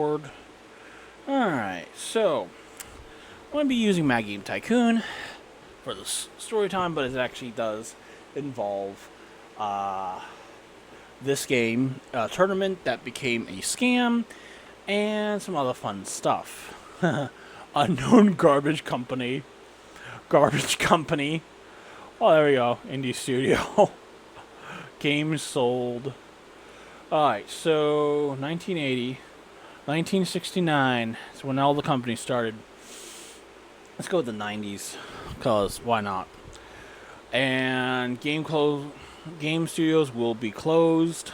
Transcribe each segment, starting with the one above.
Alright, so I'm going to be using My Game Tycoon for this story time, but it actually does involve this game, a tournament that became a scam, and some other fun stuff. Unknown garbage company. Garbage company. Oh, there we go. Indie studio. Games sold. Alright, so 1980. 1969 is when all the companies started. Let's go with the 90s, because why not? And game studios will be closed.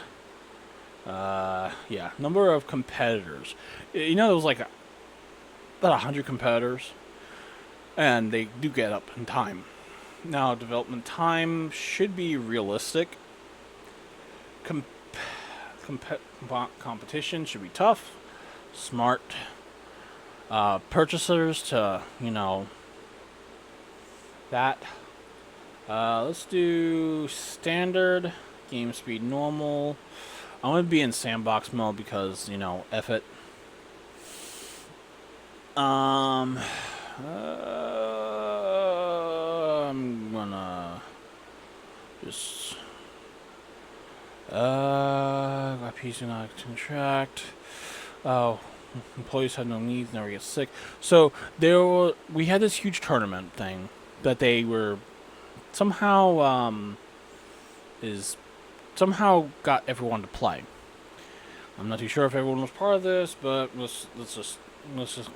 Yeah, number of competitors. You know, there was like about 100 competitors, and they do get up in time. Now, development time should be realistic. Competition should be tough. Smart purchasers to, that. Let's do standard, game speed normal. I'm going to be in sandbox mode because, F it. I'm gonna just my PC not contract. Oh, employees had no needs, never get sick. So we had this huge tournament thing that they were somehow got everyone to play. I'm not too sure if everyone was part of this, but let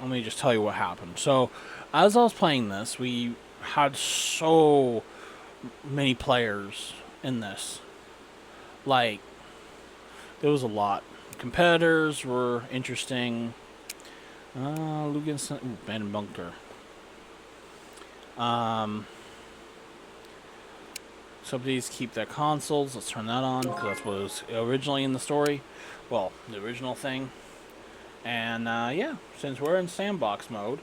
me just tell you what happened. So, as I was playing this, we had so many players in this. Like, there was a lot. Competitors were interesting. Lugan, abandoned bunker. Somebody's keep their consoles. Let's turn that on because that's what was originally in the story. Well, the original thing. And yeah, since we're in sandbox mode,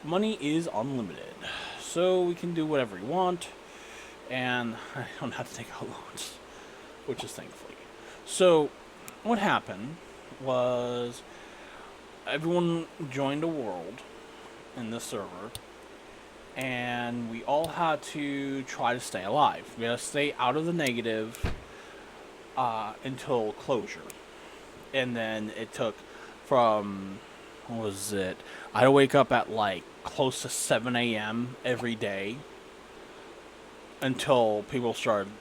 money is unlimited, so we can do whatever we want, and I don't have to take out loans, which is thankfully. So, what happened was everyone joined a world in the server, and we all had to try to stay alive. We had to stay out of the negative until closure. And then it took from, what was it? I'd wake up at like close to 7 a.m. every day until people started,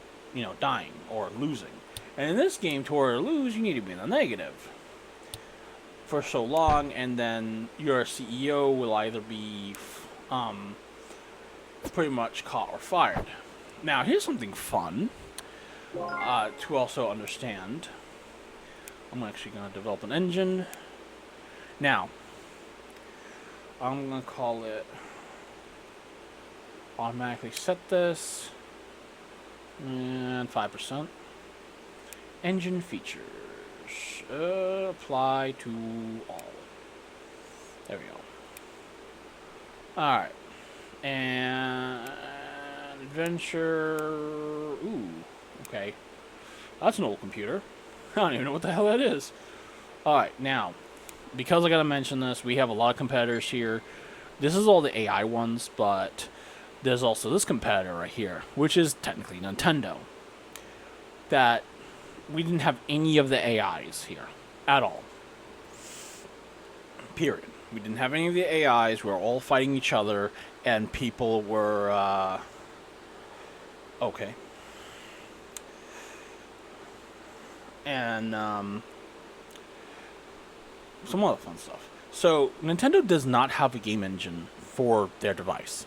dying or losing. And in this game, to order to lose, you need to be in the negative for so long, and then your CEO will either be pretty much caught or fired. Now, here's something fun to also understand. I'm actually going to develop an engine. Now, I'm going to call it automatically set this and 5%. Engine features. Apply to all. There we go. Alright. And adventure. Ooh, okay. That's an old computer. I don't even know what the hell that is. Alright, now, because I gotta mention this, we have a lot of competitors here. This is all the AI ones, but there's also this competitor right here, which is technically Nintendo. That we didn't have any of the AIs here at all. Period. We didn't have any of the AIs. We were all fighting each other, and people were, okay. And, some other fun stuff. So, Nintendo does not have a game engine for their device.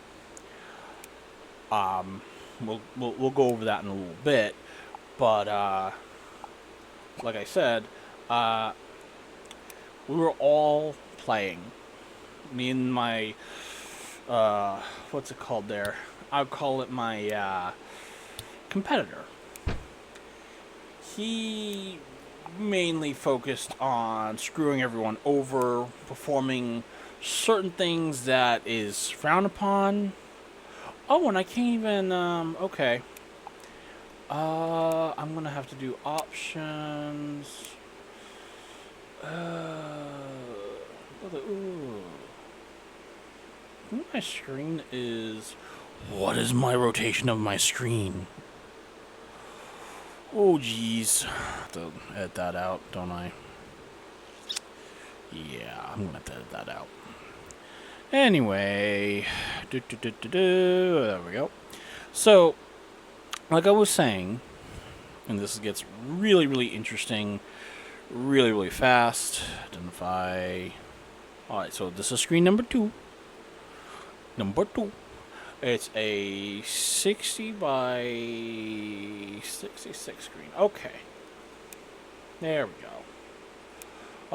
We'll go over that in a little bit, but, like I said, we were all playing. Me and my, what's it called there? I'll call it my, competitor. He mainly focused on screwing everyone over, performing certain things that is frowned upon. Oh, and I can't even, okay. I'm gonna have to do options. Ooh. I think my screen is... What is my rotation of my screen? Oh, jeez. Have to edit that out, don't I? Yeah, I'm gonna have to edit that out. Anyway, there we go. So, like I was saying, and this gets really, really interesting, really, really fast. Identify. Alright, so this is screen number 2. Number 2. It's a 60 by 66 screen. Okay. There we go.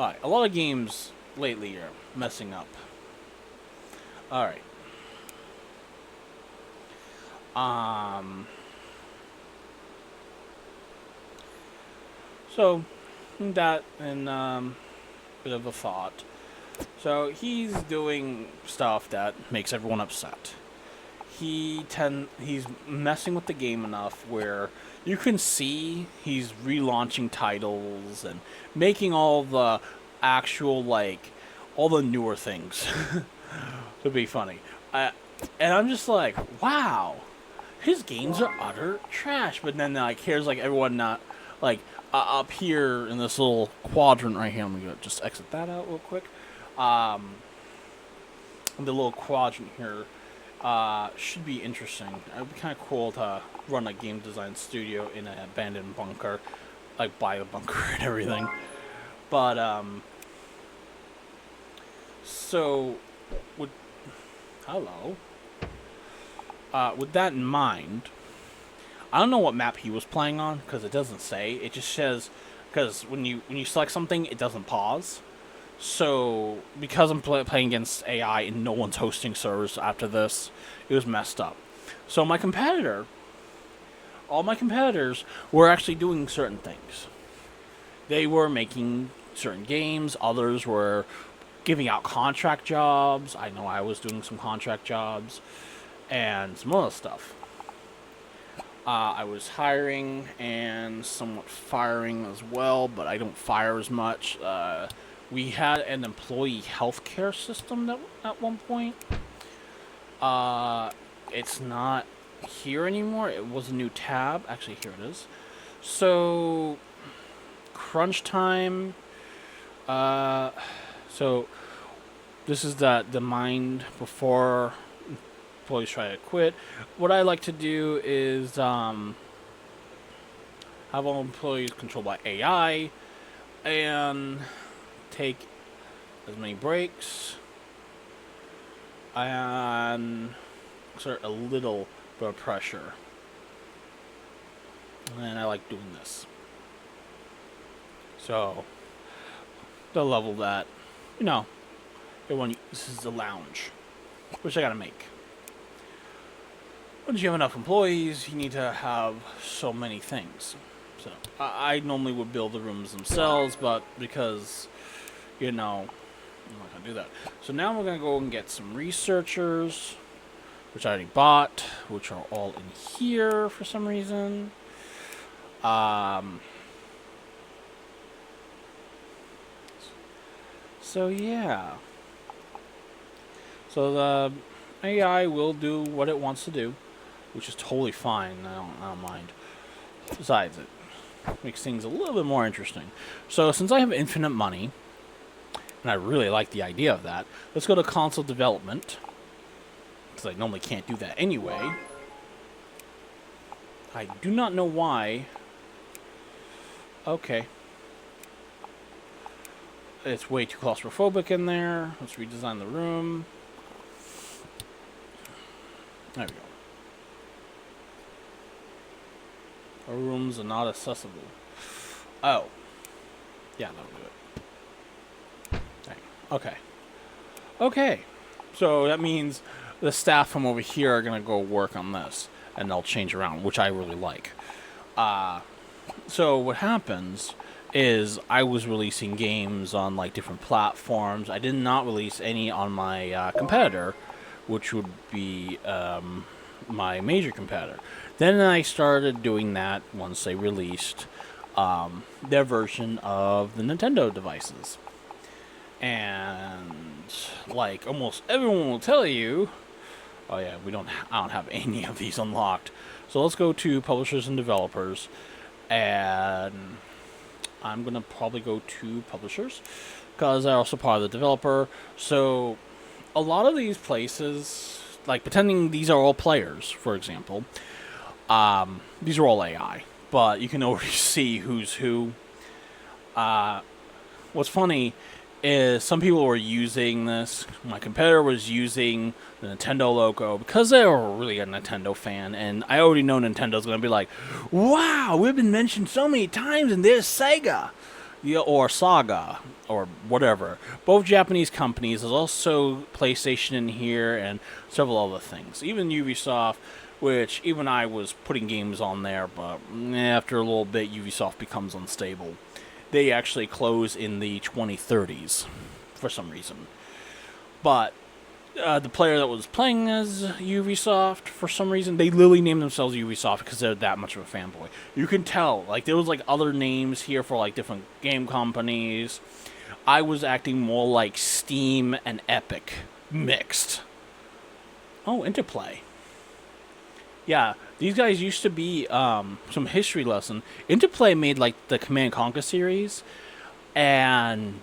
Alright, a lot of games lately are messing up. Alright. So, that and, bit of a thought. So, he's doing stuff that makes everyone upset. He's messing with the game enough where you can see he's relaunching titles and making all the actual, like, all the newer things to be funny. And I'm just like, wow, his games are utter trash. But then, like, here's, like, everyone not, like, up here in this little quadrant right here. Let me just exit that out real quick. The little quadrant here. Should be interesting. It would be kind of cool to run a game design studio in an abandoned bunker, like buy a bunker and everything. But so with with that in mind, I don't know what map he was playing on because it doesn't say. It just says because when you select something, it doesn't pause. So, because I'm playing against AI and no one's hosting servers after this, it was messed up. So all my competitors were actually doing certain things. They were making certain games, others were giving out contract jobs. I know I was doing some contract jobs, and some other stuff. I was hiring and somewhat firing as well, but I don't fire as much. We had an employee healthcare system that at one point. It's not here anymore. It was a new tab. Actually, here it is. So, crunch time. So this is the mind before employees try to quit. What I like to do is have all employees controlled by AI and take as many breaks and exert a little bit of pressure. And I like doing this. So, the level that, everyone, this is the lounge, which I gotta make. Once you have enough employees, you need to have so many things. So, I normally would build the rooms themselves, but because I'm not going to do that. So now we're going to go and get some researchers, which I already bought, which are all in here for some reason. So yeah. So the AI will do what it wants to do, which is totally fine. I don't mind. Besides, it makes things a little bit more interesting. So since I have infinite money, and I really like the idea of that, let's go to console development, because I normally can't do that anyway. I do not know why. Okay. It's way too claustrophobic in there. Let's redesign the room. There we go. Our rooms are not accessible. Oh. Yeah, that'll do it. Okay. Okay. So that means the staff from over here are going to go work on this. And they'll change around, which I really like. So what happens is I was releasing games on like different platforms. I did not release any on my competitor, which would be my major competitor. Then I started doing that once they released their version of the Nintendo devices. And like almost everyone will tell you. Oh yeah, I don't have any of these unlocked. So let's go to publishers and developers, and I'm gonna probably go to publishers because they're also part of the developer. So a lot of these places, like pretending these are all players, for example, these are all AI, but you can already see who's who. What's funny is some people were using this. My competitor was using the Nintendo logo because they were really a Nintendo fan, and I already know Nintendo's going to be like, wow, we've been mentioned so many times, and there's Sega. Yeah, or Saga, or whatever. Both Japanese companies. There's also PlayStation in here, and several other things. Even Ubisoft, which even I was putting games on there, but after a little bit, Ubisoft becomes unstable. They actually close in the 2030s for some reason. But the player that was playing as Ubisoft, for some reason, they literally named themselves Ubisoft because they're that much of a fanboy. You can tell. Like, there was, like, other names here for, like, different game companies. I was acting more like Steam and Epic mixed. Oh, Interplay. Yeah, these guys used to be some history lesson. Interplay made like the Command & Conquer series, and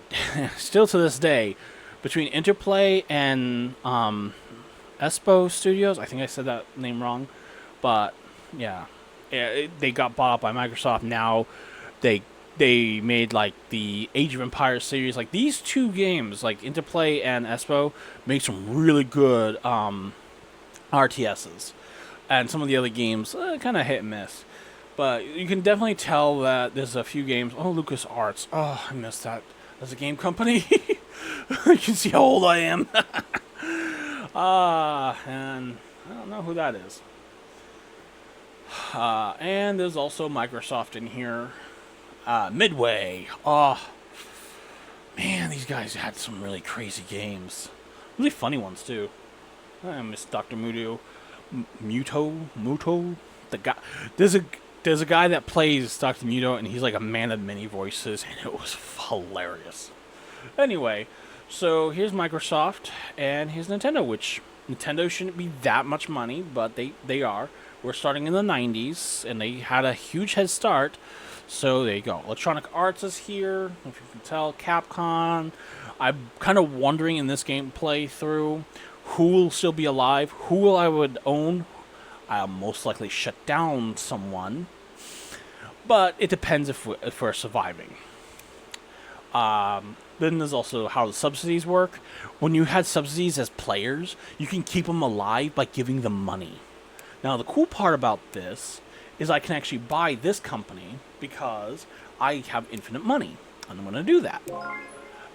still to this day, between Interplay and Espo Studios, I think I said that name wrong, but yeah, they got bought up by Microsoft. Now they made like the Age of Empires series. Like these two games, like Interplay and Espo, make some really good RTSs. And some of the other games, kind of hit and miss. But you can definitely tell that there's a few games. Oh, LucasArts. Oh, I missed that. As a game company. You can see how old I am. And I don't know who that is. And there's also Microsoft in here. Midway. Oh, man, these guys had some really crazy games. Really funny ones, too. I miss Dr. Muto, the guy. There's a guy that plays Dr. Muto, and he's like a man of many voices, and it was hilarious. Anyway, so here's Microsoft, and here's Nintendo, which Nintendo shouldn't be that much money, but they are. We're starting in the 90s, and they had a huge head start, so there you go. Electronic Arts is here, if you can tell. Capcom. I'm kind of wondering in this gameplay through who will still be alive, who will I would own. I'll most likely shut down someone, but it depends if we're surviving. Then there's also how the subsidies work. When you had subsidies as players, you can keep them alive by giving them money. Now, the cool part about this is I can actually buy this company because I have infinite money, and I'm going to do that.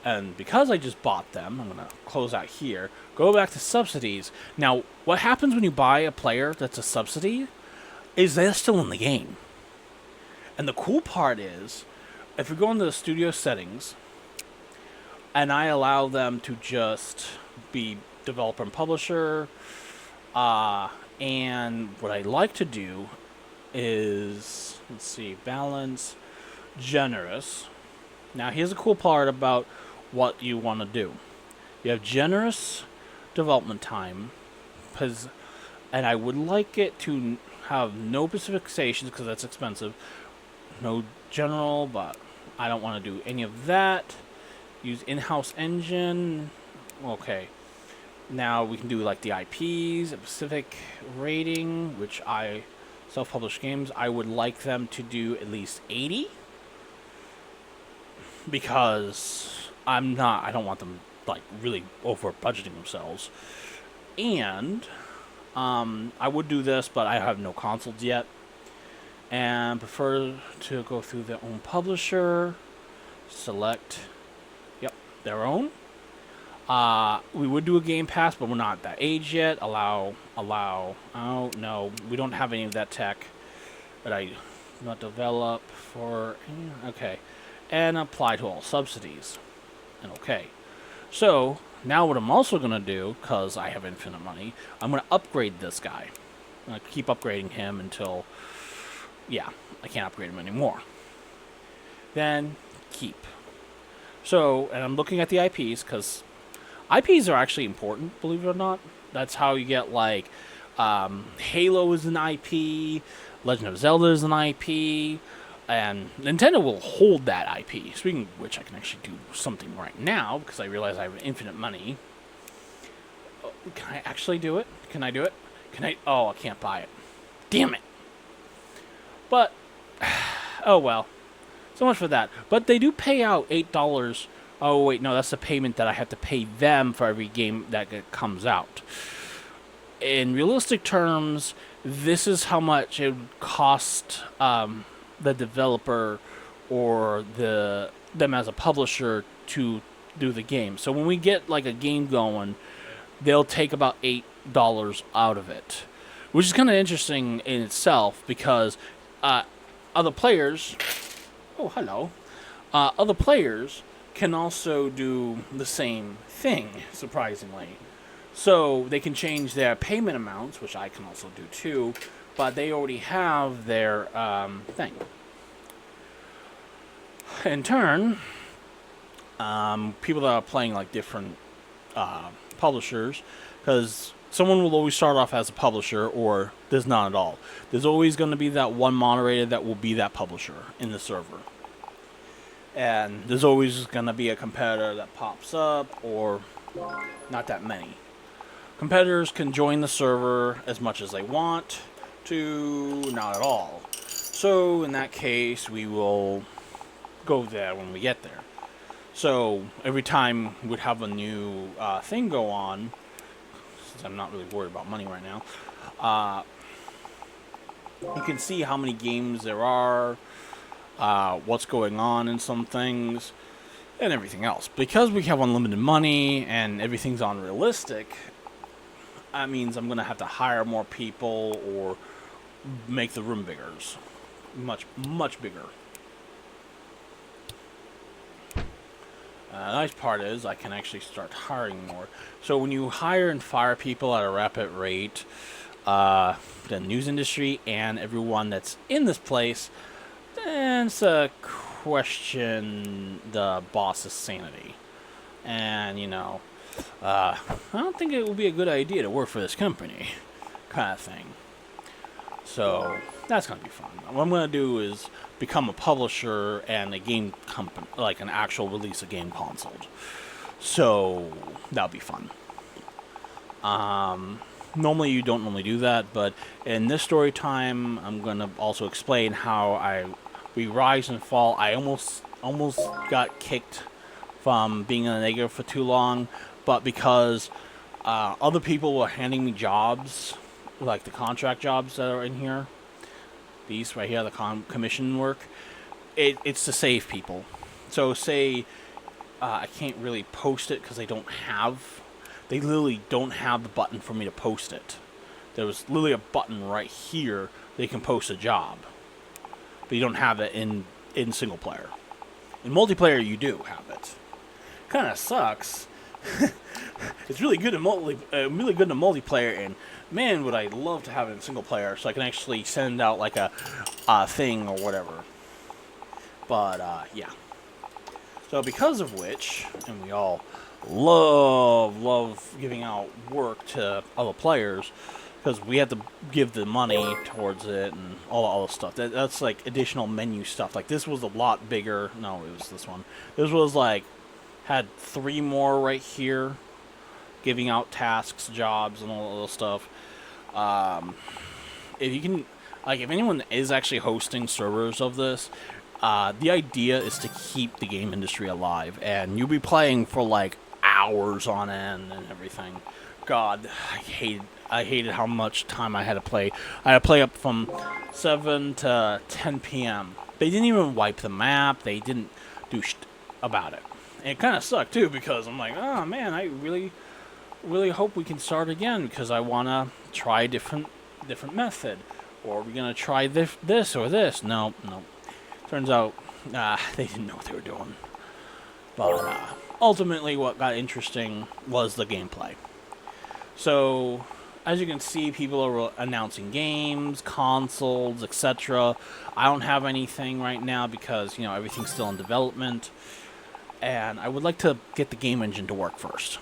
And because I just bought them, I'm going to close out here, go back to subsidies. Now, what happens when you buy a player that's a subsidy is they're still in the game. And the cool part is, if we go into the studio settings, and I allow them to just be developer and publisher, and what I like to do is, let's see, balance, generous. Now, here's the cool part about what you want to do. You have generous development time, and I would like it to have no specifications because that's expensive. No general, but I don't want to do any of that. Use in-house engine. Okay. Now we can do like the IPs, a specific rating, which I self-published games. I would like them to do at least 80. Because I don't want them like really over budgeting themselves. And I would do this, but I have no consoles yet. And prefer to go through their own publisher. Select, yep, their own. We would do a Game Pass, but we're not at that age yet. Allow. Oh, no, we don't have any of that tech. But I not develop for, okay. And apply to all subsidies. And okay. So, now what I'm also going to do, because I have infinite money, I'm going to upgrade this guy. I'm going to keep upgrading him until, yeah, I can't upgrade him anymore. Then, keep. So, and I'm looking at the IPs, because IPs are actually important, believe it or not. That's how you get, like, Halo is an IP, Legend of Zelda is an IP, and Nintendo will hold that IP. Speaking of which, I can actually do something right now, because I realize I have infinite money. Oh, can I actually do it? Can I do it? Can I? Oh, I can't buy it. Damn it. But, oh well. So much for that. But they do pay out $8. Oh, wait, no, that's the payment that I have to pay them for every game that comes out. In realistic terms, this is how much it would cost the developer or them as a publisher to do the game. So when we get like a game going, they'll take about $8 out of it, which is kind of interesting in itself because other players. Oh, hello. Other players can also do the same thing, surprisingly. So they can change their payment amounts, which I can also do too, but they already have their thing. In turn, people that are playing like different publishers, because someone will always start off as a publisher, or there's not at all. There's always going to be that one moderator that will be that publisher in the server. And there's always going to be a competitor that pops up, or not that many. Competitors can join the server as much as they want to, not at all. So in that case, we will go there when we get there. So every time we'd have a new thing go on, since I'm not really worried about money right now, you can see how many games there are, what's going on in some things, and everything else. Because we have unlimited money and everything's unrealistic, that means I'm going to have to hire more people or make the room bigger. Much, much bigger. The nice part is I can actually start hiring more. So when you hire and fire people at a rapid rate, the news industry and everyone that's in this place tends to question the boss's sanity. And, I don't think it would be a good idea to work for this company, kind of thing. So that's going to be fun. What I'm going to do is become a publisher and a game company, like an actual release of game console. So that'll be fun. Normally you don't normally do that, but in this story time, I'm going to also explain how we rise and fall. I almost got kicked from being in the negative for too long, but because other people were handing me jobs, like the contract jobs that are in here, these right here, the commission work, it's to save people. So say I can't really post it because they literally don't have the button for me to post it. There was literally a button right here they can post a job, but you don't have it in single player. In multiplayer, you do have it. Kind of sucks. It's really good in multiplayer, and man, would I love to have it in single player, so I can actually send out like a thing or whatever. But yeah. So because of which, and we all love giving out work to other players, because we have to give the money towards it and all the stuff. That's like additional menu stuff. Like this was a lot bigger. No, it was this one. This was like had 3 more right here, giving out tasks, jobs, and all that stuff. If you can, like, if anyone is actually hosting servers of this, the idea is to keep the game industry alive, and you'll be playing for like hours on end and everything. God, I hated how much time I had to play. I had to play up from 7 to 10 p.m. They didn't even wipe the map. They didn't do about it. And it kind of sucked too, because I'm like, oh man, I really hope we can start again, because I want to try a different method. Or we're going to try this or this. No. Turns out, they didn't know what they were doing. But ultimately what got interesting was the gameplay. So, as you can see, people are announcing games, consoles, etc. I don't have anything right now because, everything's still in development. And I would like to get the game engine to work first.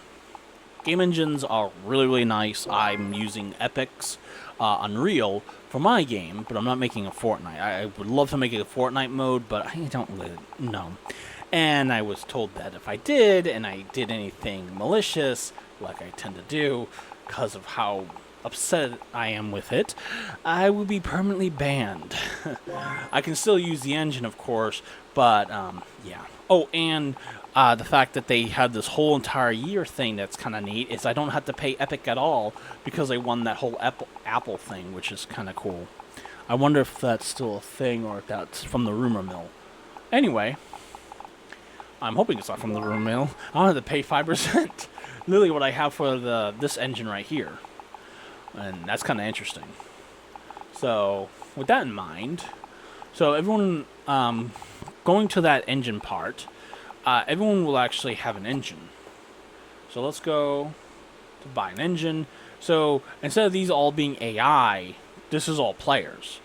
game engines are really, really nice. I'm using Epic's Unreal for my game, but I'm not making a Fortnite. I would love to make it a Fortnite mode, but I don't really know. And I was told that if I did, and I did anything malicious, like I tend to do, because of how upset I am with it, I would be permanently banned. I can still use the engine, of course, but yeah. Oh, and the fact that they had this whole entire year thing that's kind of neat is I don't have to pay Epic at all because they won that whole Apple thing, which is kind of cool. I wonder if that's still a thing or if that's from the rumor mill. Anyway, I'm hoping it's not from the rumor mill. I don't have to pay 5%. Literally what I have for this engine right here. And that's kind of interesting. So, with that in mind, so everyone going to that engine part, everyone will actually have an engine. So let's go to buy an engine. So instead of these all being AI, this is all players.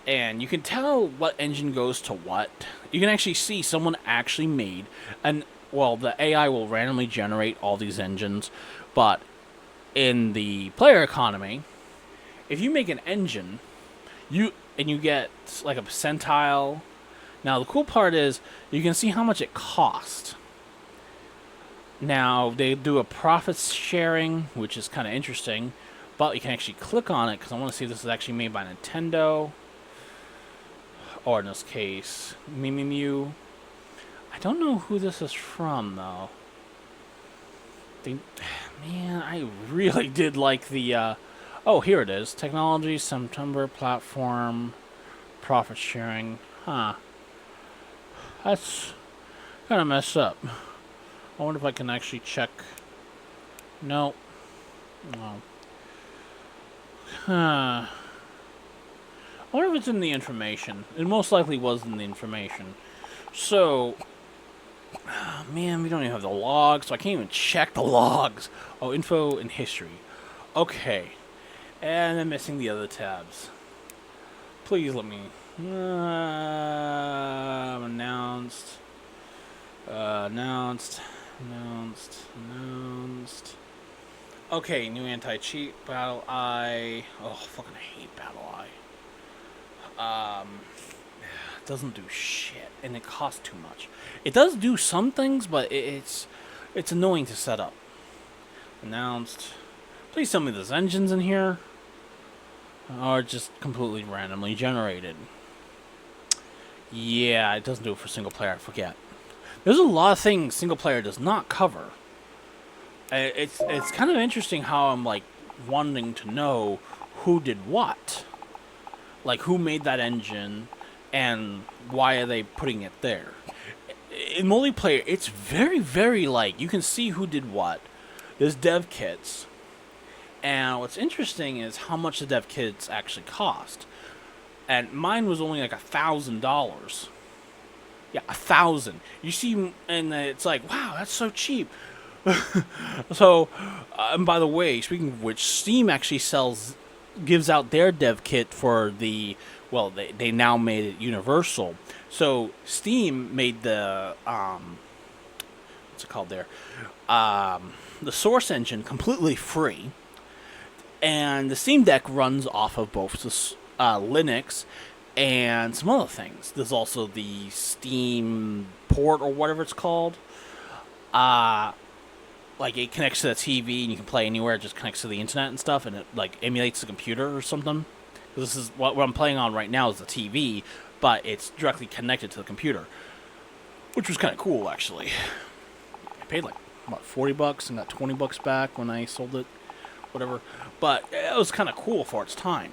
And you can tell what engine goes to what. You can actually see someone actually made, and well, the AI will randomly generate all these engines, but in the player economy, if you make an engine, you get like a percentile. Now the cool part is you can see how much it cost. Now they do a profit sharing, which is kind of interesting, but you can actually click on it because I want to see if this is actually made by Nintendo, or in this case, Mew. I don't know who this is from though. Man, I really did like the, oh, here it is. Technology, September, platform, profit sharing. Huh. That's kind of messed up. I wonder if I can actually check. No. No. Huh. I wonder if it's in the information. It most likely was in the information. So, oh, man, we don't even have the logs, so I can't even check the logs. Oh, info and history. Okay. And I'm missing the other tabs. Please let me... announced. Okay, new anti-cheat, Battle Eye. Oh, fucking hate Battle Eye. It doesn't do shit, and it costs too much. It does do some things, but it's annoying to set up. Announced. Please tell me there's engines in here, or just completely randomly generated. Yeah, it doesn't do it for single player. I forget. There's a lot of things single player does not cover. It's kind of interesting how I'm like wanting to know who did what, like who made that engine, and why are they putting it there. In multiplayer, it's very, very like you can see who did what. There's dev kits, and what's interesting is how much the dev kits actually cost. And mine was only like $1,000. Yeah, 1,000. You see, and it's like, wow, that's so cheap. So, and by the way, speaking of which, Steam actually gives out their dev kit for the, well, they now made it universal. So Steam made the, what's it called there? The Source engine completely free. And the Steam Deck runs off of both the Linux and some other things. There's also the Steam port or whatever it's called. Like it connects to the TV and you can play anywhere. It just connects to the internet and stuff, and it like emulates the computer or something. This is what I'm playing on right now is the TV, but it's directly connected to the computer, which was kind of cool actually. I paid like about $40 and got $20 back when I sold it, whatever. But it was kind of cool for its time.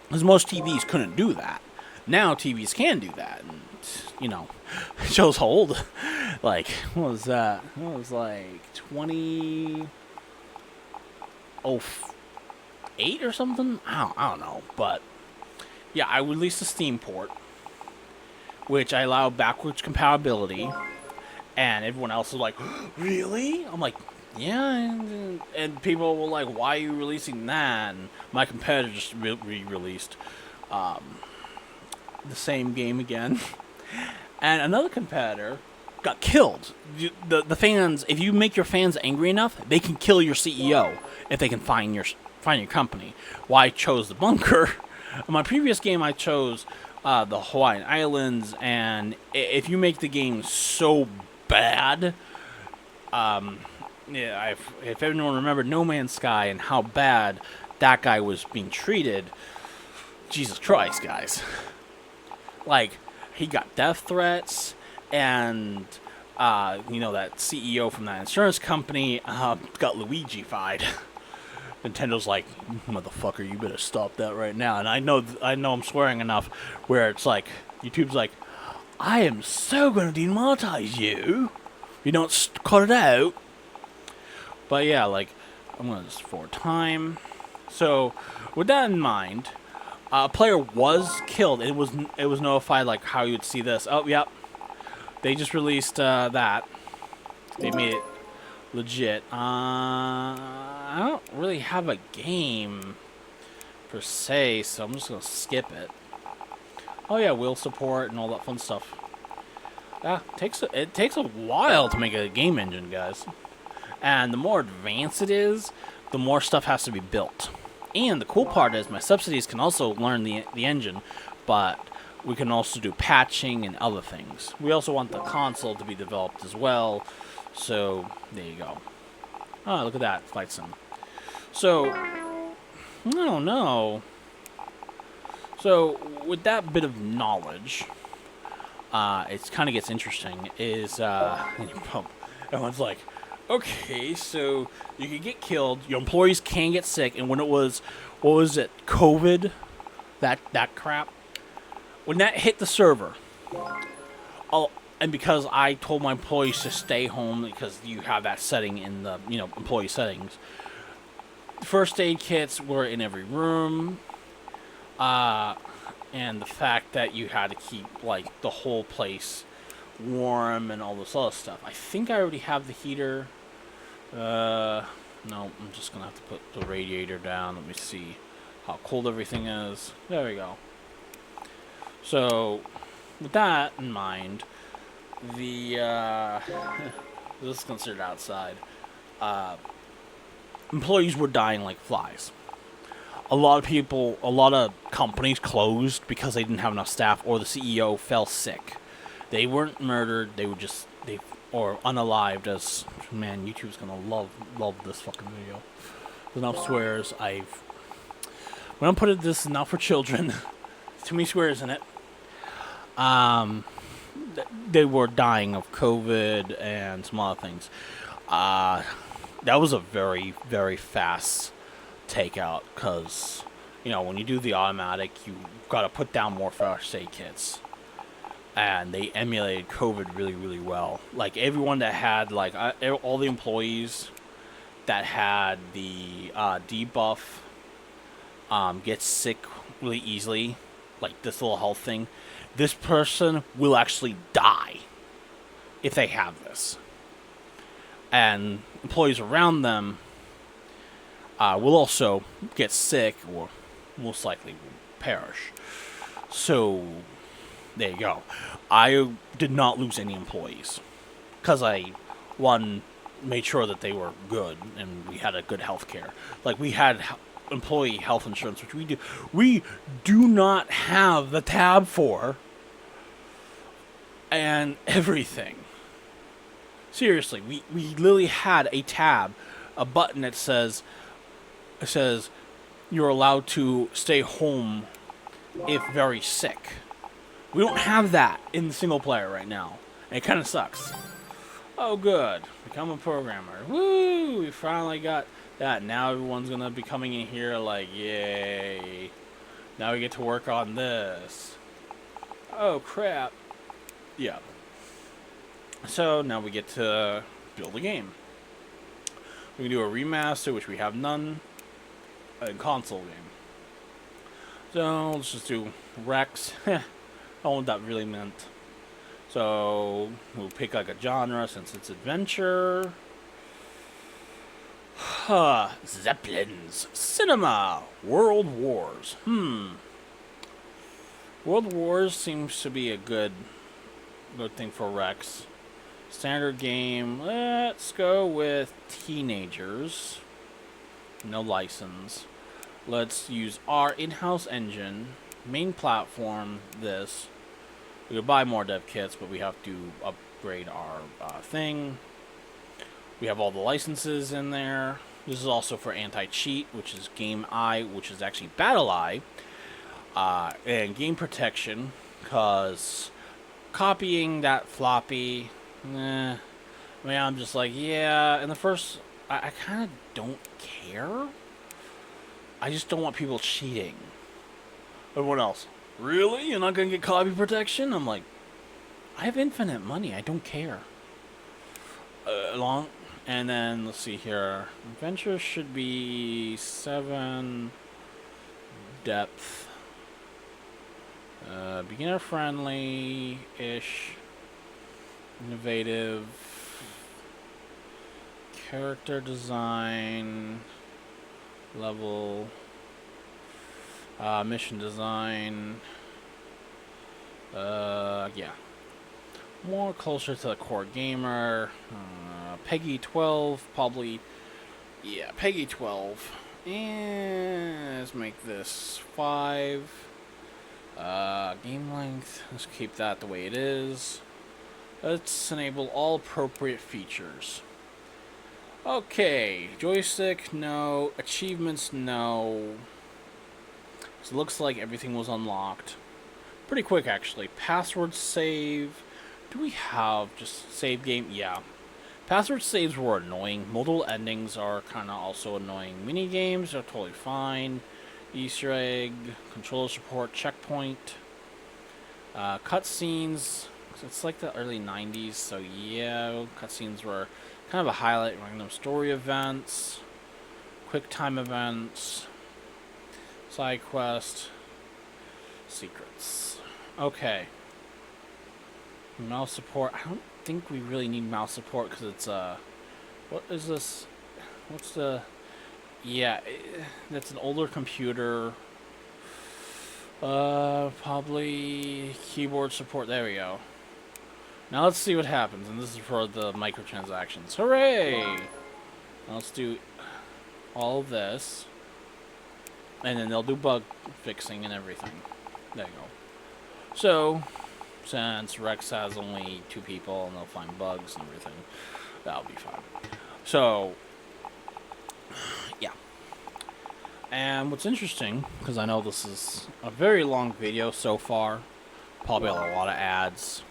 Because most TVs couldn't do that. Now TVs can do that. And, you know, it shows how old. Like, what was that? It was like 2008 or something? I don't know. But, yeah, I released a Steam port, which I allow backwards compatibility. And everyone else was like, really? I'm like, yeah, and people were like, why are you releasing that? And my competitor just re-released the same game again. And another competitor got killed. The fans, if you make your fans angry enough, they can kill your CEO if they can find your company. Well, I chose the bunker. In my previous game, I chose the Hawaiian Islands, and if you make the game so bad, yeah, if everyone remembered No Man's Sky and how bad that guy was being treated, Jesus Christ, guys. Like, he got death threats, and, that CEO from that insurance company got Luigi-fied. Nintendo,'s like, motherfucker, you better stop that right now. And I know I'm swearing enough where it's like, YouTube's like, I am so going to demonetize you. You don't cut it out. But yeah, like, I'm going to just forward time. So, with that in mind, a player was killed. It was notified, like, how you would see this. Oh, yep. They just released that. They made it legit. I don't really have a game per se, so I'm just going to skip it. Oh yeah, wheel support and all that fun stuff. Yeah, it takes a while to make a game engine, guys. And the more advanced it is, the more stuff has to be built. And the cool part is my subsidies can also learn the engine, but we can also do patching and other things. We also want the console to be developed as well. So, there you go. Oh, look at that, flight sim. So, I don't know. So, with that bit of knowledge, it kind of gets interesting, is, everyone's like, okay, so you can get killed, your employees can get sick, and when it was, what was it, COVID, that crap, when that hit the server, and because I told my employees to stay home, because you have that setting in the, employee settings, first aid kits were in every room, and the fact that you had to keep, like, the whole place warm and all this other stuff. I think I already have the heater. No, I'm just gonna have to put the radiator down. Let me see how cold everything is. There we go. So, with that in mind, the, this is considered outside, employees were dying like flies. A lot of companies closed because they didn't have enough staff, or the CEO fell sick. They weren't murdered, or unalived, as, man, YouTube's gonna love this fucking video. There's enough swears. When I put it, this is not for children. Too many swears in it. They were dying of COVID and some other things. That was a very, very fast takeout, because, when you do the automatic, you gotta put down more first aid kits. And they emulated COVID really, really well. Like, everyone that had, like, all the employees that had the debuff gets sick really easily, like this little health thing. This person will actually die if they have this. And employees around them will also get sick, or most likely will perish. So, there you go. I did not lose any employees, because I, made sure that they were good, and we had a good health care. Like, we had employee health insurance, which we do not have the tab for, and everything. Seriously, we literally had a tab, a button that says you're allowed to stay home if very sick. We don't have that in the single player right now, and it kind of sucks. Oh, good. Become a programmer. Woo! We finally got that. Now everyone's going to be coming in here like, yay. Now we get to work on this. Oh, crap. Yeah. So now we get to build a game. We can do a remaster, which we have none, a console game. So let's just do Rex. I don't know what that really meant. So we'll pick like a genre since it's adventure. Zeppelins, cinema, World Wars. World Wars seems to be a good thing for Rex. Standard game. Let's go with teenagers. No license. Let's use our in-house engine. Main platform, this. We could buy more dev kits, but we have to upgrade our thing. We have all the licenses in there. This is also for anti-cheat, which is Game Eye, which is actually Battle Eye. And game protection, because copying that floppy, I mean, I'm just like, yeah, in the first, I kind of don't care. I just don't want people cheating. Everyone else, really? You're not going to get copy protection? I'm like, I have infinite money. I don't care. And then, let's see here. Adventure should be 7. Depth. Beginner friendly-ish. Innovative. Character design. Level. Mission design. Yeah. More closer to the core gamer. Peggy 12, probably. Yeah, Peggy 12. And let's make this 5. Game length. Let's keep that the way it is. Let's enable all appropriate features. Okay, joystick, no. Achievements, no. So it looks like everything was unlocked. Pretty quick, actually. Password save. Do we have just save game? Yeah. Password saves were annoying. Multiple endings are kind of also annoying. Mini games are totally fine. Easter egg, controller support, checkpoint. Cutscenes. It's like the early 90s, so yeah. Cutscenes were kind of a highlight. Random story events. Quick time events. Side quest. Secrets. Okay. Mouse support. I don't think we really need mouse support because it's what is this? What's the? Yeah, that's an older computer. Probably keyboard support. There we go. Now let's see what happens, and this is for the microtransactions. Hooray! Now let's do all of this, and then they'll do bug fixing and everything. There you go. So, since Rex has only 2 people and they'll find bugs and everything, that'll be fine. So, yeah. And what's interesting, because I know this is a very long video so far, probably a lot of ads.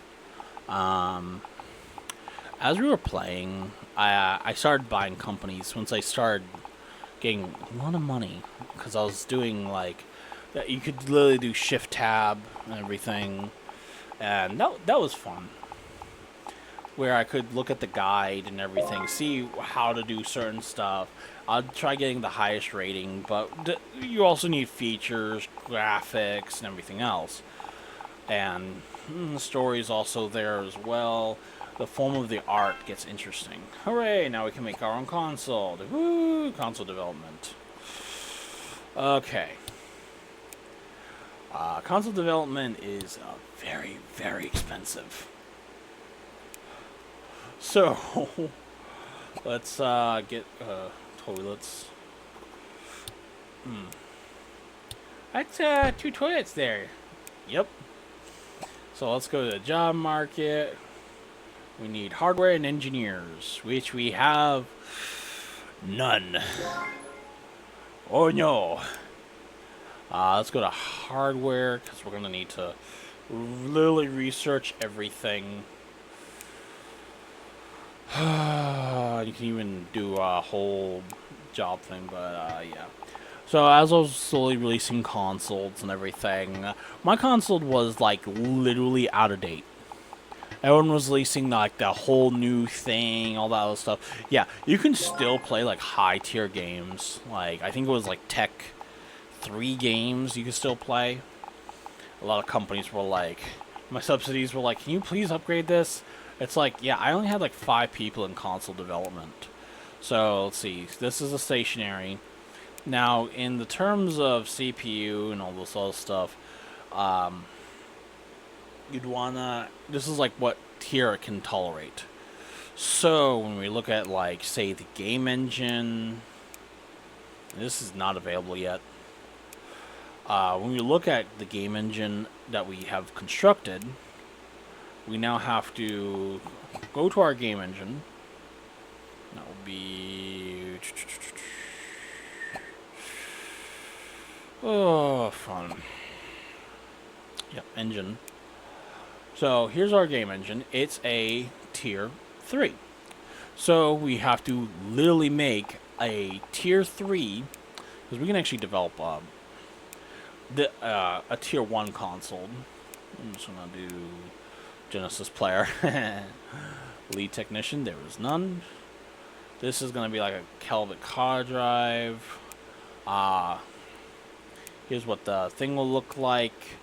As we were playing, I started buying companies once I started getting a lot of money, because I was doing like, you could literally do shift tab and everything, and that was fun. Where I could look at the guide and everything, see how to do certain stuff. I'll try getting the highest rating, but you also need features, graphics, and everything else. And the story is also there as well. The form of the art gets interesting. Hooray! Now we can make our own console. Woo! Console development. Okay. Console development is very, very expensive. So, let's get toilets. That's 2 toilets there. Yep. So let's go to the job market. We need hardware and engineers, which we have none. Oh no. Let's go to hardware, because we're going to need to literally research everything. You can even do a whole job thing, but yeah. So as I was slowly releasing consoles and everything, my console was like literally out of date. Everyone was releasing like the whole new thing, all that other stuff. Yeah, you can still play like high tier games. Like I think it was like Tech 3 games you can still play. A lot of companies were like, my subsidies were like, can you please upgrade this? It's like, yeah, I only had like 5 people in console development. So let's see, this is a stationary. Now, in the terms of CPU and all this other stuff, you'd wanna, this is like what tier it can tolerate. So when we look at, like, say, the game engine, this is not available yet. When we look at the game engine that we have constructed, we now have to go to our game engine. That will be... Oh, fun. Yep, engine. So here's our game engine. It's a tier 3. So we have to literally make a tier 3, because we can actually develop a tier 1 console. I'm just going to do Genesis player. Lead technician, there was none. This is going to be like a Kelvin car drive. Here's what the thing will look like.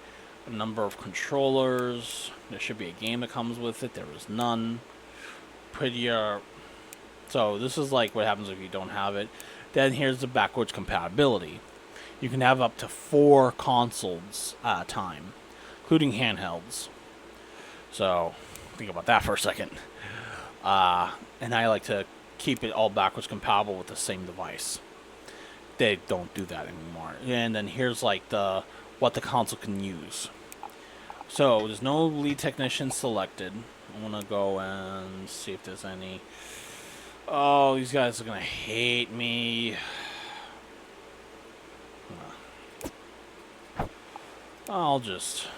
A number of controllers. There should be a game that comes with it. There was none. Prettier. So this is like what happens if you don't have it. Then here's the backwards compatibility. You can have up to 4 consoles at a time, including handhelds. So think about that for a second. And I like to keep it all backwards compatible with the same device. They don't do that anymore. And then here's like what the console can use. So there's no lead technician selected. I want to go and see if there's any. Oh, these guys are gonna hate me. I'll just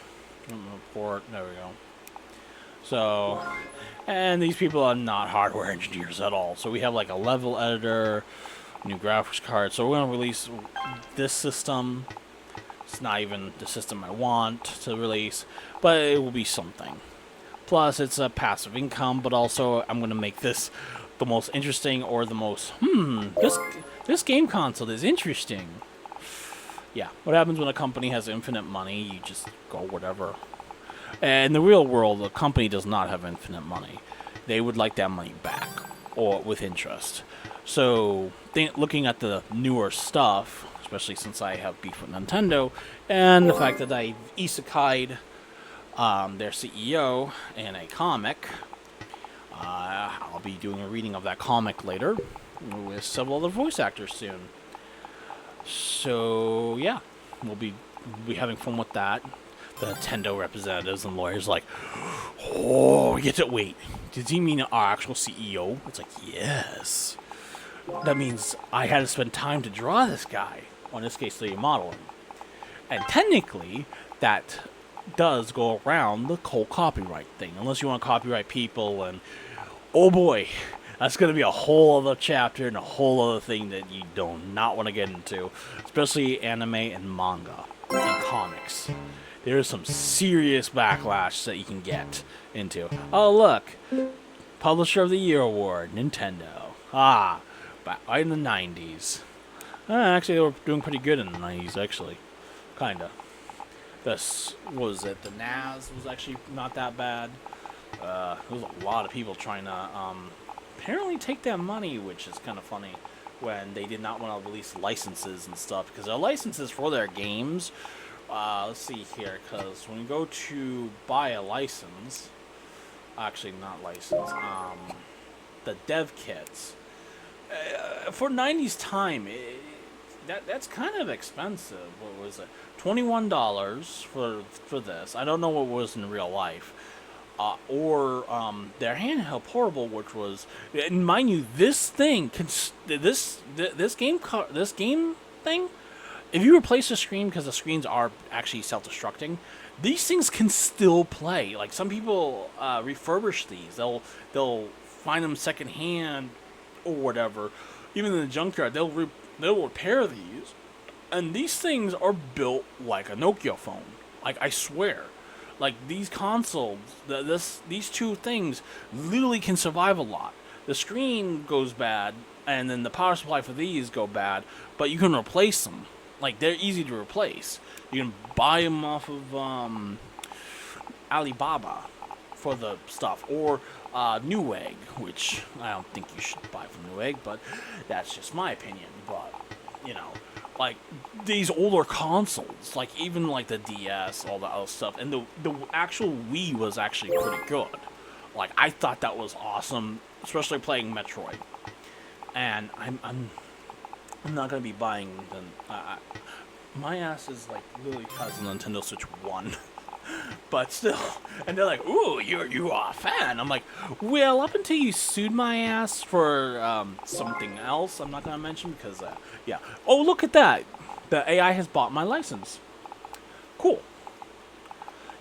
report. There we go. So, and these people are not hardware engineers at all. So we have like a level editor, new graphics card. So we're gonna release this system. It's not even the system I want to release, but it will be something. Plus, it's a passive income, but also I'm gonna make this the most interesting, or the most this game console is interesting. Yeah, what happens when a company has infinite money? You just go whatever. And in the real world, a company does not have infinite money. They would like that money back, or with interest. So, looking at the newer stuff, especially since I have beef with Nintendo, and the fact that I isekai'd their CEO in a comic, I'll be doing a reading of that comic later with several other voice actors soon. So yeah, we'll be having fun with that. The Nintendo representatives and lawyers like, oh, we get to wait. Does he mean our actual CEO? It's like, yes. That means I had to spend time to draw this guy. Or in this case, 3D model him. And technically, that does go around the whole copyright thing, unless you want to copyright people, and oh boy, that's going to be a whole other chapter and a whole other thing that you do not want to get into, especially anime and manga and comics. There is some serious backlash that you can get into. Oh look, Publisher of the Year award, Nintendo. Back in the 90s. Actually, they were doing pretty good in the 90s, actually. Kinda. This was it. The NAS was actually not that bad. There was a lot of people trying to apparently take that money, which is kind of funny, when they did not want to release licenses and stuff, because their licenses for their games. Let's see here, because when you go to buy a license, actually not license, the dev kits for 90s time. That's kind of expensive. What was it? $21 for this. I don't know what it was in real life. Or their handheld portable, which was, and mind you, this thing, this game thing. If you replace the screen, because the screens are actually self-destructing, these things can still play. Like, some people refurbish these. They'll find them secondhand or whatever. Even in the junkyard, they'll repair these, and these things are built like a Nokia phone. Like, I swear, like, these consoles, these two things literally can survive a lot. The screen goes bad, and then the power supply for these go bad, but you can replace them. Like, they're easy to replace. You can buy them off of Alibaba for the stuff, or Newegg, which I don't think you should buy from Newegg, but that's just my opinion. But, you know, like, these older consoles, like, even like the DS, all the other stuff, and the actual Wii was actually pretty good. Like, I thought that was awesome, especially playing Metroid. And I'm not gonna be buying the. My ass is like literally has a Nintendo Switch 1. But still, and they're like, "Ooh, you are a fan." I'm like, "Well, up until you sued my ass for something else, I'm not gonna mention because, yeah." Oh, look at that! The AI has bought my license. Cool.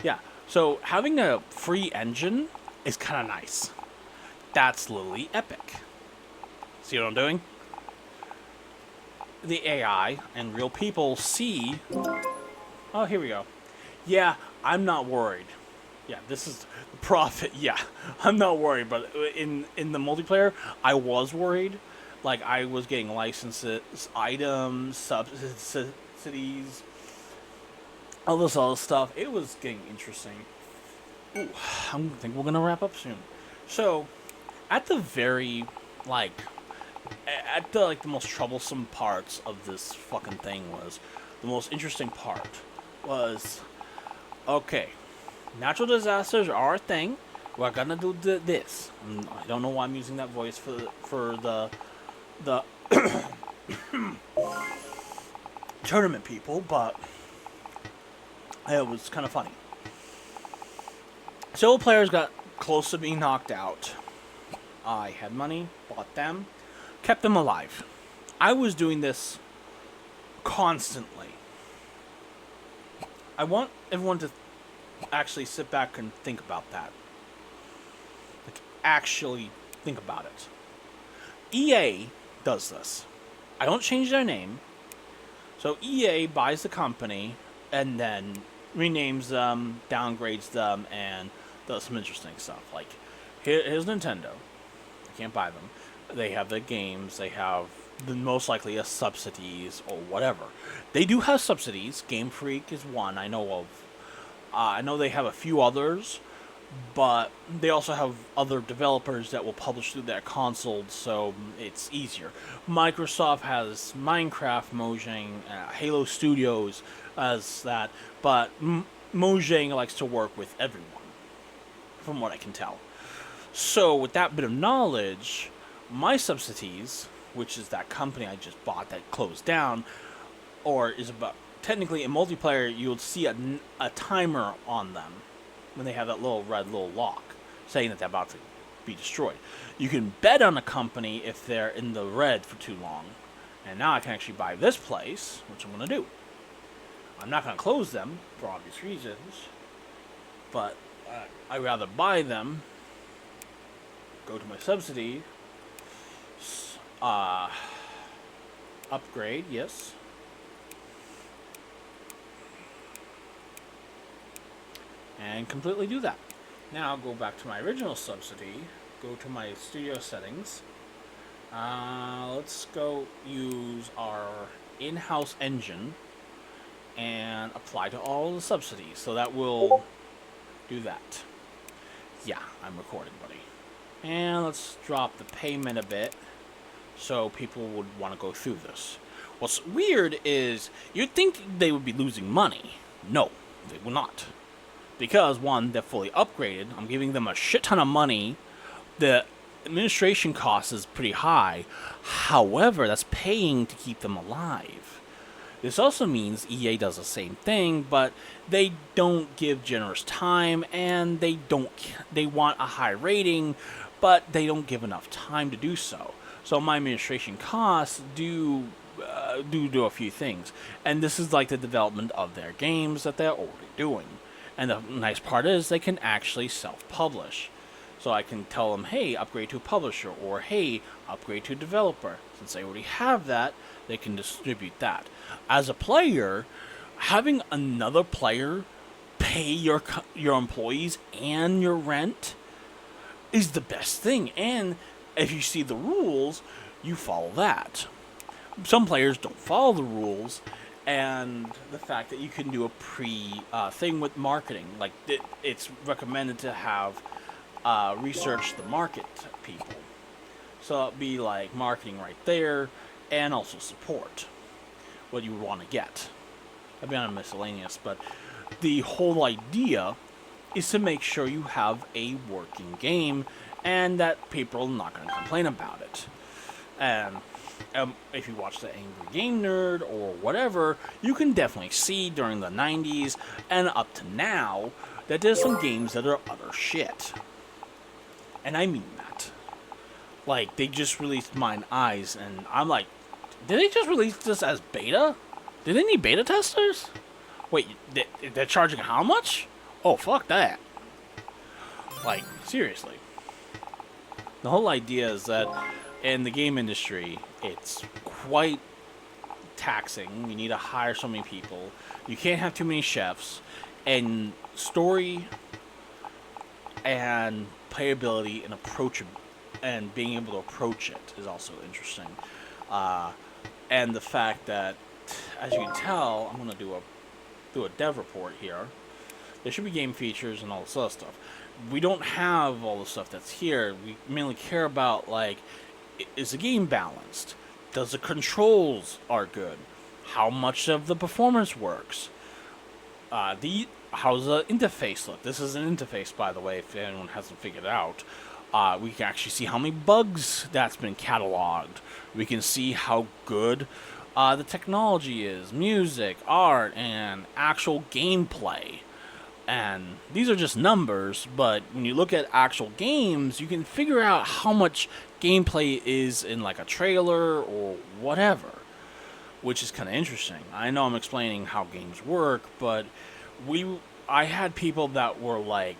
Yeah. So having a free engine is kind of nice. That's literally epic. See what I'm doing? The AI and real people see. Oh, here we go. Yeah, I'm not worried. Yeah, this is the profit. Yeah, I'm not worried. But in the multiplayer, I was worried. Like, I was getting licenses, items, subsidies, all this other stuff. It was getting interesting. Ooh, I think we're gonna wrap up soon. So, at the very, like, at the like the most troublesome parts of this fucking thing was the most interesting part was, okay, natural disasters are a thing. We're gonna do this. I don't know why I'm using that voice for the tournament people, but it was kind of funny. Several players got close to being knocked out. I had money, bought them, kept them alive. I was doing this constantly. I want everyone to actually sit back and think about that. Like, actually think about it. EA does this. I don't change their name. So EA buys the company and then renames them, downgrades them, and does some interesting stuff. Like, here's Nintendo. I can't buy them. They have the games. They have the most likely subsidies or whatever. They do have subsidies. Game Freak is one I know of. I know they have a few others, but they also have other developers that will publish through their consoles, so it's easier. Microsoft has Minecraft Mojang, Halo Studios as that, but Mojang likes to work with everyone, from what I can tell. So with that bit of knowledge, my subsidies, which is that company I just bought that closed down, or is about technically in multiplayer, you'll see a timer on them when they have that little red little lock saying that they're about to be destroyed. You can bet on a company if they're in the red for too long. And now I can actually buy this place, which I'm going to do. I'm not going to close them for obvious reasons, but I'd rather buy them, go to my subsidy, upgrade, yes. And completely do that. Now go back to my original subsidy, go to my studio settings. Let's go use our in-house engine and apply to all the subsidies. So that will do that. Yeah, I'm recording, buddy. And let's drop the payment a bit so people would want to go through this. What's weird is you'd think they would be losing money. No, they will not. Because, one, they're fully upgraded. I'm giving them a shit ton of money. The administration cost is pretty high. However, that's paying to keep them alive. This also means EA does the same thing, but they don't give generous time, and they want a high rating, but they don't give enough time to do so. So my administration costs do a few things. And this is like the development of their games that they're already doing. And the nice part is they can actually self-publish. So I can tell them, hey, upgrade to a publisher, or hey, upgrade to a developer. Since they already have that, they can distribute that. As a player, having another player pay your employees and your rent is the best thing. And if you see the rules, you follow that. Some players don't follow the rules, and the fact that you can do a thing with marketing, like it's recommended to have research the market people. So it'd be like marketing right there, and also support what you want to get. I'd be on a miscellaneous, but the whole idea is to make sure you have a working game and that people are not going to complain about it. And if you watch the Angry Game Nerd or whatever, you can definitely see during the 90s and up to now that there's some games that are utter shit. And I mean that. Like, they just released Mine Eyes, and I'm like, did they just release this as beta? Did they need beta testers? Wait, they're charging how much? Oh, fuck that. Like, seriously. The whole idea is that in the game industry, it's quite taxing. You need to hire so many people. You can't have too many chefs. And story and playability and and being able to approach it is also interesting. And the fact that, as you can tell, I'm going to do a dev report here. There should be game features and all this other stuff. We don't have all the stuff that's here. We mainly care about, like, is the game balanced? Does the controls are good? How much of the performance works? How's the interface look? This is an interface, by the way, if anyone hasn't figured it out. We can actually see how many bugs that's been cataloged. We can see how good the technology is, music, art, and actual gameplay. And these are just numbers, but when you look at actual games, you can figure out how much gameplay is in like a trailer or whatever, which is kind of interesting. I know I'm explaining how games work, but I had people that were like,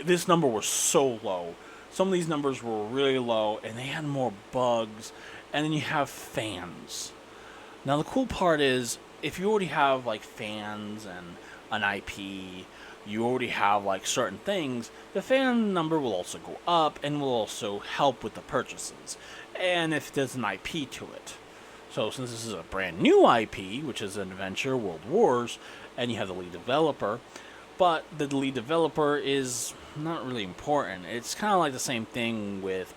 this number was so low. Some of these numbers were really low, and they had more bugs, and then you have fans. Now, the cool part is, if you already have, like, fans and an IP, you already have, like, certain things, the fan number will also go up, and will also help with the purchases, and if there's an IP to it. So, since this is a brand new IP, which is an adventure, World Wars, and you have the lead developer, but the lead developer is not really important. It's kind of like the same thing with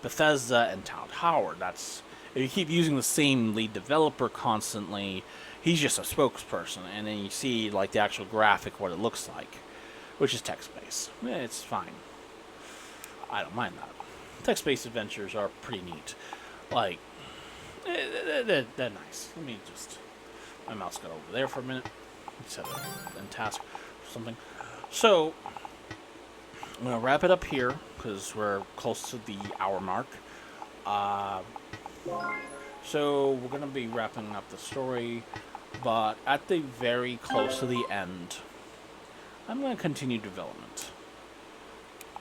Bethesda and Todd Howard. That's, if you keep using the same lead developer constantly, he's just a spokesperson, and then you see like the actual graphic, what it looks like, which is text-based. It's fine. I don't mind that. Text-based adventures are pretty neat. Like, they're nice. Let me just, my mouse got over there for a minute. Set it in task or something. So, I'm going to wrap it up here, because we're close to the hour mark. So, we're going to be wrapping up the story, but at the very close to the end, I'm going to continue development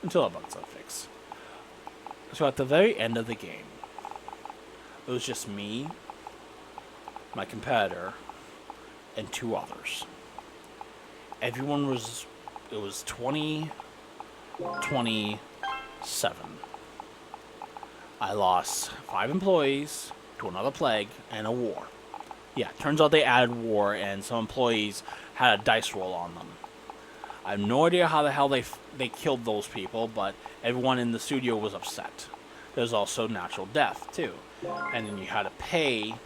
until our bugs are fixed. So, at the very end of the game, it was just me, my competitor, and 2 others. Everyone was, it was 2027. I lost 5 employees to another plague and a war. Yeah, turns out they added war, and some employees had a dice roll on them. I have no idea how the hell they killed those people, but everyone in the studio was upset. There's also natural death, too. And then you had to pay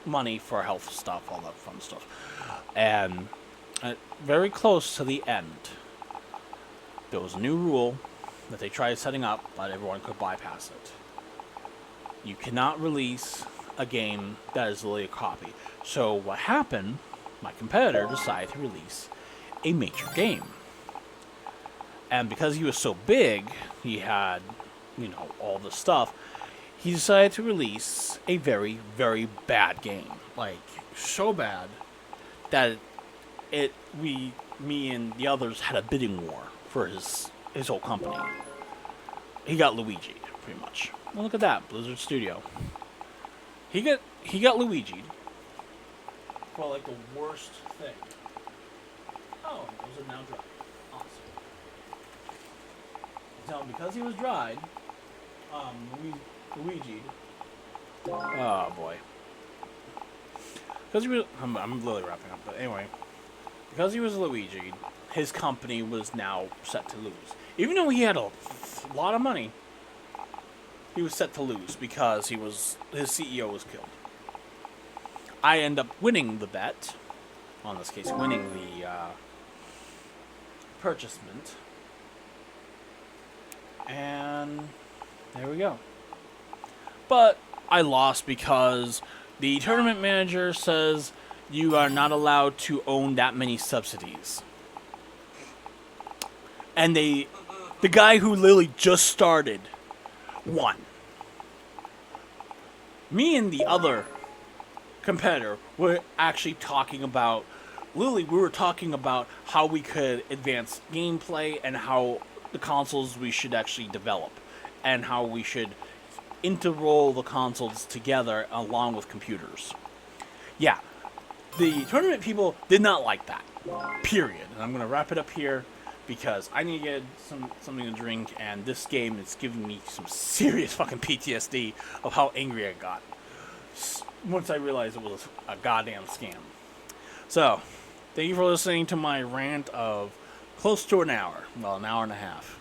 money for health stuff, all that fun stuff. And very close to the end, there was a new rule that they tried setting up, but everyone could bypass it. You cannot release a game that is literally a copy. So what happened, my competitor decided to release a major game. And because he was so big, he had, all the stuff, he decided to release a very, very bad game. Like, so bad that me and the others had a bidding war for his whole company. He got Luigi'd, pretty much. Well, look at that, Blizzard Studio. He got Luigi'd for like the worst thing. Oh, those are now dry. Awesome. So because he was dried, Luigi'd. Oh boy. Because he was, I'm literally wrapping up, but anyway. Because he was Luigi'd, his company was now set to lose. Even though he had a lot of money, he was set to lose because his CEO was killed. I end up winning the bet, on this case, winning purchasement. And there we go. But I lost because the tournament manager says you are not allowed to own that many subsidies. And the guy who literally just started won. Me and the other competitor were actually talking about, we were talking about how we could advance gameplay and how the consoles we should actually develop and how we should interroll the consoles together along with computers. Yeah, the tournament people did not like that. Period. And I'm going to wrap it up here because I need to get something to drink, and this game is giving me some serious fucking PTSD of how angry I got once I realized it was a goddamn scam. So, thank you for listening to my rant of close to an hour. Well, an hour and a half.